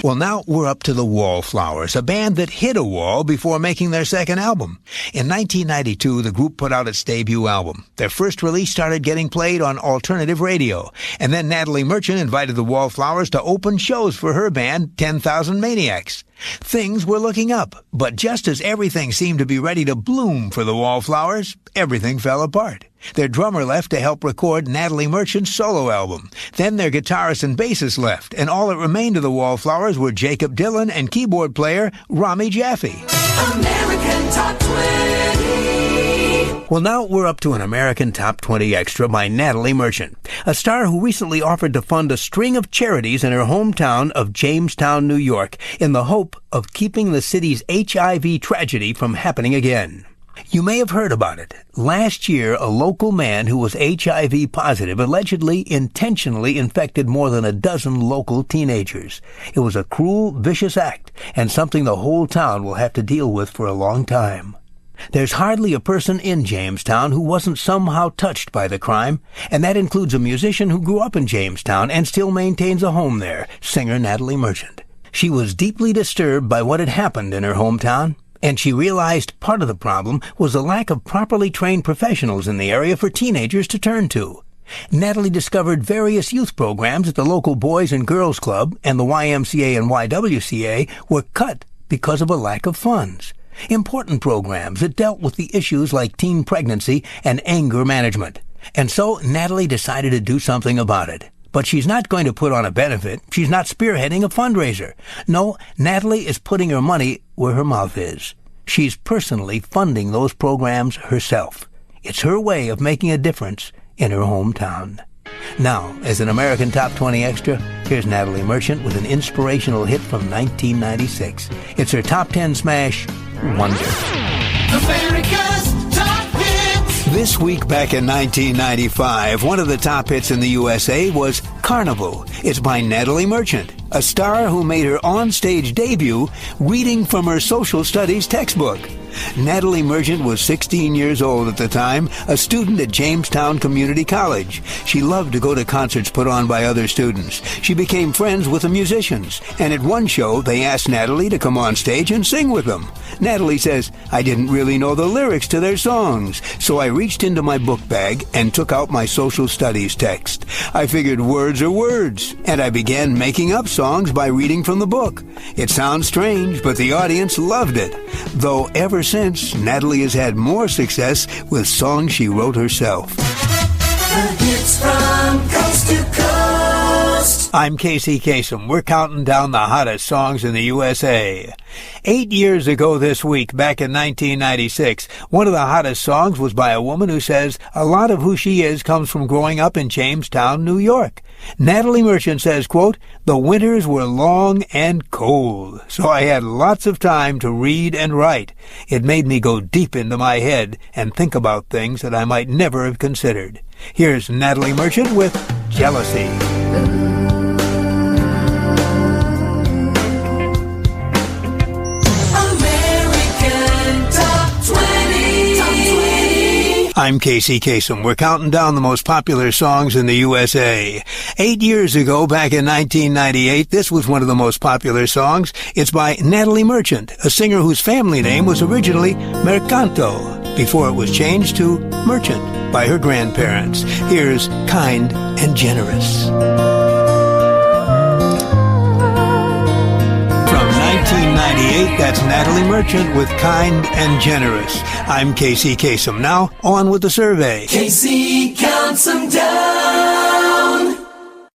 Well, now we're up to the Wallflowers, a band that hit a wall before making their second album. In 1992, the group put out its debut album. Their first release started getting played on alternative radio. And then Natalie Merchant invited the Wallflowers to open shows for her band, 10,000 Maniacs. Things were looking up, but just as everything seemed to be ready to bloom for the Wallflowers, everything fell apart. Their drummer left to help record Natalie Merchant's solo album. Then their guitarist and bassist left, and all that remained of the Wallflowers were Jacob Dylan and keyboard player Rami Jaffe. American Top 20. Well, now we're up to an American Top 20 Extra by Natalie Merchant, a star who recently offered to fund a string of charities in her hometown of Jamestown, New York, in the hope of keeping the city's HIV tragedy from happening again. You may have heard about it. Last year, a local man who was HIV positive allegedly intentionally infected more than a dozen local teenagers. It was a cruel, vicious act, and something the whole town will have to deal with for a long time. There's hardly a person in Jamestown who wasn't somehow touched by the crime, and that includes a musician who grew up in Jamestown and still maintains a home there, singer Natalie Merchant. She was deeply disturbed by what had happened in her hometown, and she realized part of the problem was the lack of properly trained professionals in the area for teenagers to turn to. Natalie discovered various youth programs at the local Boys and Girls Club and the YMCA and YWCA were cut because of a lack of funds. Important programs that dealt with the issues like teen pregnancy and anger management. And so Natalie decided to do something about it. But she's not going to put on a benefit. She's not spearheading a fundraiser. No, Natalie is putting her money where her mouth is. She's personally funding those programs herself. It's her way of making a difference in her hometown. Now, as an American Top 20 Extra, here's Natalie Merchant with an inspirational hit from 1996. It's her Top 10 smash, Wonder. America's Top Hits. This week back in 1995, one of the top hits in the USA was Carnival. It's by Natalie Merchant, a star who made her on-stage debut reading from her social studies textbook. Natalie Merchant was 16 years old at the time, a student at Jamestown Community College. She loved to go to concerts put on by other students. She became friends with the musicians, and at one show, they asked Natalie to come on stage and sing with them. Natalie says, "I didn't really know the lyrics to their songs, so I reached into my book bag and took out my social studies text. I figured words are words, and I began making up songs by reading from the book. It sounds strange, but the audience loved it. Though ever since, Natalie has had more success with songs she wrote herself." The hits from coast to coast. I'm Kasem. We're counting down the hottest songs in the USA. 8 years ago this week, back in 1996, one of the hottest songs was by a woman who says a lot of who she is comes from growing up in Jamestown, New York. Natalie Merchant says, quote, "The winters were long and cold, so I had lots of time to read and write. It made me go deep into my head and think about things that I might never have considered." Here's Natalie Merchant with Jealousy. I'm Kasem. We're counting down the most popular songs in the USA. 8 years ago, back in 1998, this was one of the most popular songs. It's by Natalie Merchant, a singer whose family name was originally Mercanto, before it was changed to Merchant by her grandparents. Here's Kind and Generous. 1998, that's Natalie Merchant with Kind and Generous. I'm Kasem. Now, on with the survey. Casey counts them down.